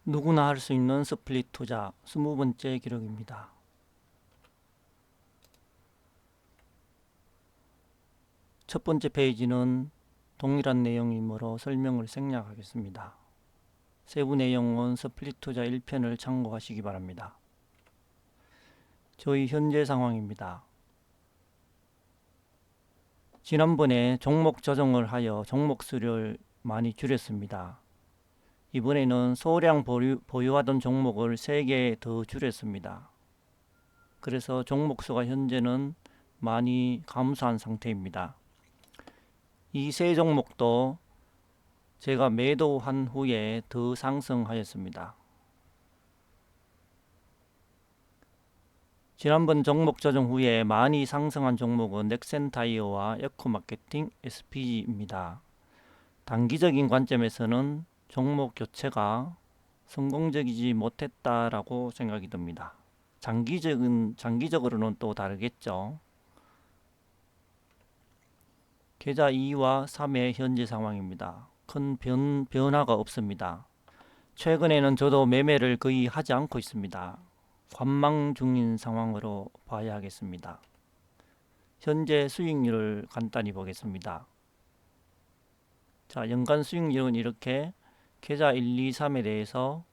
누구나 할 수 있는 스플릿 투자 20번째 기록입니다. 첫 번째 페이지는 동일한 내용이므로 설명을 생략하겠습니다. 세부 내용은 스플릿 투자 1편을 참고하시기 바랍니다. 저희 현재 상황입니다. 지난번에 종목 조정을 하여 종목 수를 많이 줄였습니다. 이번에는 소량 보유하던 종목을 3개 더 줄였습니다. 그래서 종목 수가 현재는 많이 감소한 상태입니다. 이 세 종목도 제가 매도한 후에 더 상승하였습니다. 지난번 종목 조정 후에 많이 상승한 종목은 넥센타이어와 에코마케팅, SPG입니다. 단기적인 관점에서는 종목 교체가 성공적이지 못했다라고 생각이 듭니다. 장기적으로는 또 다르겠죠. 계좌 2와 3의 현재 상황입니다. 큰 변화가 없습니다. 최근에는 저도 매매를 거의 하지 않고 있습니다. 관망 중인 상황으로 봐야 하겠습니다. 현재 수익률을 간단히 보겠습니다. 자, 연간 수익률은 이렇게 계좌 1, 2, 3에 대해서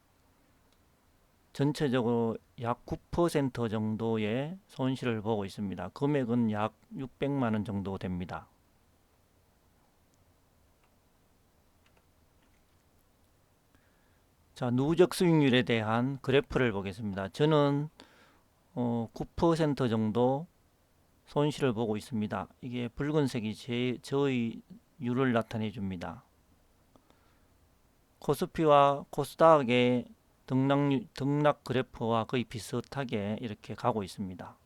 전체적으로 약 9% 정도의 손실을 보고 있습니다. 금액은 약 600만 원 정도 됩니다. 자, 누적 수익률에 대한 그래프를 보겠습니다. 저는 9% 정도 손실을 보고 있습니다. 이게 붉은색이 저의 율을 나타내 줍니다. 코스피와 코스닥의 등락 그래프와 거의 비슷하게 이렇게 가고 있습니다.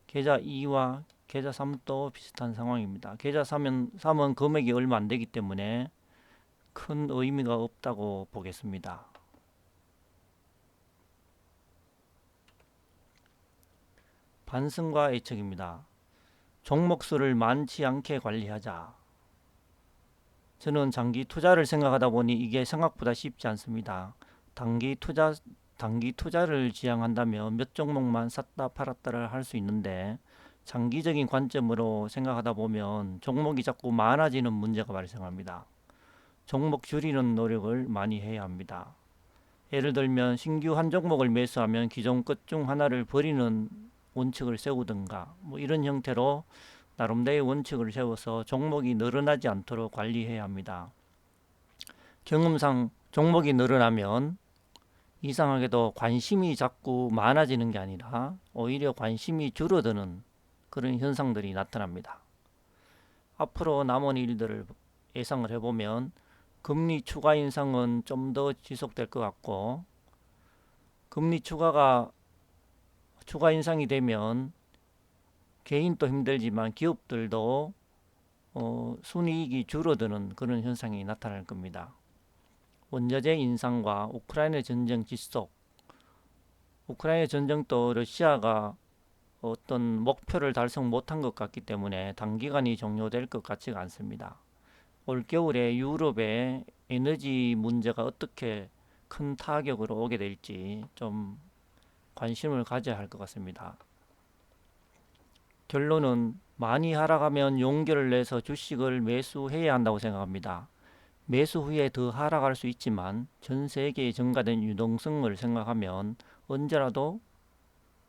계좌 2와 계좌 3도 비슷한 상황입니다. 계좌 3은 금액이 얼마 안 되기 때문에 큰 의미가 없다고 보겠습니다. 반승과 예측입니다. 종목 수를 많지 않게 관리하자. 저는 장기 투자를 생각하다 보니 이게 생각보다 쉽지 않습니다. 단기 투자를 지향한다면 몇 종목만 샀다 팔았다를 할 수 있는데 장기적인 관점으로 생각하다 보면 종목이 자꾸 많아지는 문제가 발생합니다. 종목 줄이는 노력을 많이 해야 합니다. 예를 들면 신규 한 종목을 매수하면 기존 것 중 하나를 버리는 원칙을 세우든가 이런 형태로 나름대로의 원칙을 세워서 종목이 늘어나지 않도록 관리해야 합니다. 경험상 종목이 늘어나면 이상하게도 관심이 자꾸 많아지는 게 아니라 오히려 관심이 줄어드는 그런 현상들이 나타납니다. 앞으로 남은 일들을 예상을 해보면 금리 추가 인상은 좀 더 지속될 것 같고, 금리 추가 인상이 되면 개인도 힘들지만 기업들도 순이익이 줄어드는 그런 현상이 나타날 겁니다. 원자재 인상과 우크라이나 전쟁 지속, 우크라이나 전쟁도 러시아가 어떤 목표를 달성 못한 것 같기 때문에 단기간이 종료될 것 같지가 않습니다. 올겨울에 유럽의 에너지 문제가 어떻게 큰 타격으로 오게 될지 좀 관심을 가져야 할 것 같습니다. 결론은 많이 하락하면 용기를 내서 주식을 매수해야 한다고 생각합니다. 매수 후에 더 하락할 수 있지만 전 세계에 증가된 유동성을 생각하면 언제라도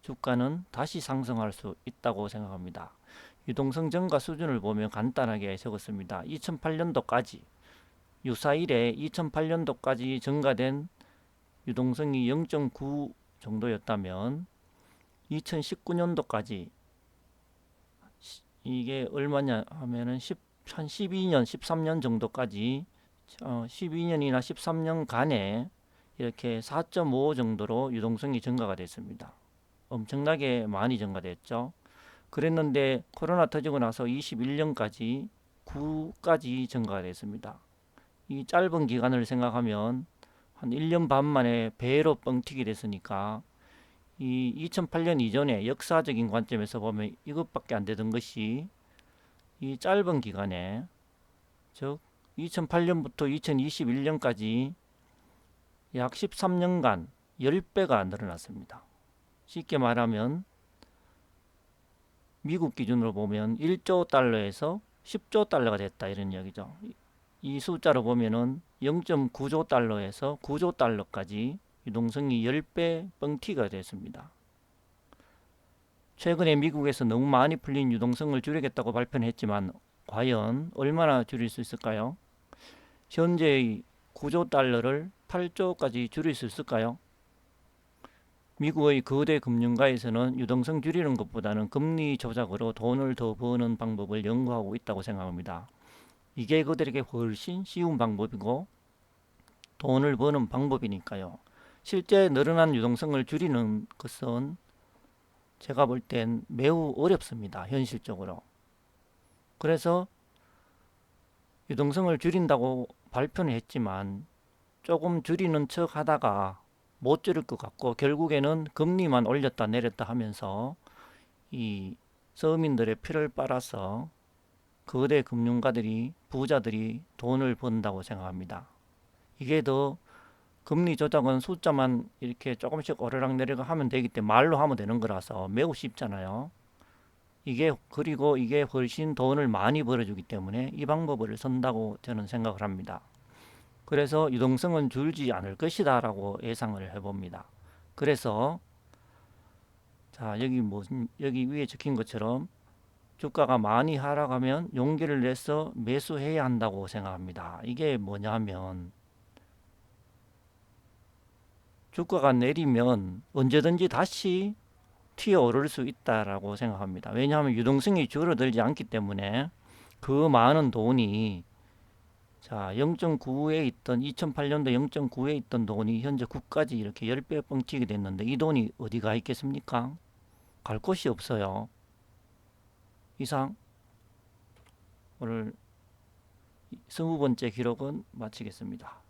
주가는 다시 상승할 수 있다고 생각합니다. 유동성 증가 수준을 보면 간단하게 적었습니다. 2008년도까지 유사일에 2008년도까지 증가된 유동성이 0.9 정도였다면 2019년도까지 이게 얼마냐 하면은 한 12년, 13년 정도까지 12년이나 13년간에 이렇게 4.5 정도로 유동성이 증가가 됐습니다. 엄청나게 많이 증가됐죠. 그랬는데 코로나 터지고 나서 21년까지 9까지 증가가 됐습니다. 이 짧은 기간을 생각하면 한 1년 반 만에 배로 뻥튀기 됐으니까 이 2008년 이전에 역사적인 관점에서 보면 이것밖에 안 되던 것이 이 짧은 기간에 즉 2008년부터 2021년까지 약 13년간 10배가 늘어났습니다. 쉽게 말하면 미국 기준으로 보면 1조 달러에서 10조 달러가 됐다 이런 이야기죠. 이 숫자로 보면은 0.9조 달러에서 9조 달러까지 유동성이 10배 뻥튀기가 됐습니다. 최근에 미국에서 너무 많이 풀린 유동성을 줄이겠다고 발표는 했지만 과연 얼마나 줄일 수 있을까요? 현재의 9조 달러를 8조까지 줄일 수 있을까요? 미국의 거대 금융가에서는 유동성 줄이는 것보다는 금리 조작으로 돈을 더 버는 방법을 연구하고 있다고 생각합니다. 이게 그들에게 훨씬 쉬운 방법이고 돈을 버는 방법이니까요. 실제 늘어난 유동성을 줄이는 것은 제가 볼 땐 매우 어렵습니다. 현실적으로. 그래서 유동성을 줄인다고 발표는 했지만 조금 줄이는 척 하다가 못 줄일 것 같고 결국에는 금리만 올렸다 내렸다 하면서 이 서민들의 피를 빨아서 거대 금융가들이 부자들이 돈을 번다고 생각합니다. 이게 더 금리 조작은 숫자만 이렇게 조금씩 오르락내리락 하면 되기 때문에 말로 하면 되는 거라서 매우 쉽잖아요. 그리고 이게 훨씬 돈을 많이 벌어주기 때문에 이 방법을 선다고 저는 생각을 합니다. 그래서 유동성은 줄지 않을 것이다 라고 예상을 해봅니다. 그래서 자 여기 위에 적힌 것처럼 주가가 많이 하락하면 용기를 내서 매수해야 한다고 생각합니다. 이게 뭐냐면 주가가 내리면 언제든지 다시 튀어오를 수 있다라고 생각합니다. 왜냐하면 유동성이 줄어들지 않기 때문에 그 많은 돈이 자 0.9에 있던 2008년도 0.9에 있던 돈이 현재 9까지 이렇게 10배 뻥튀기 됐는데 이 돈이 어디 가 있겠습니까? 갈 곳이 없어요. 이상 오늘 20번째 기록은 마치겠습니다.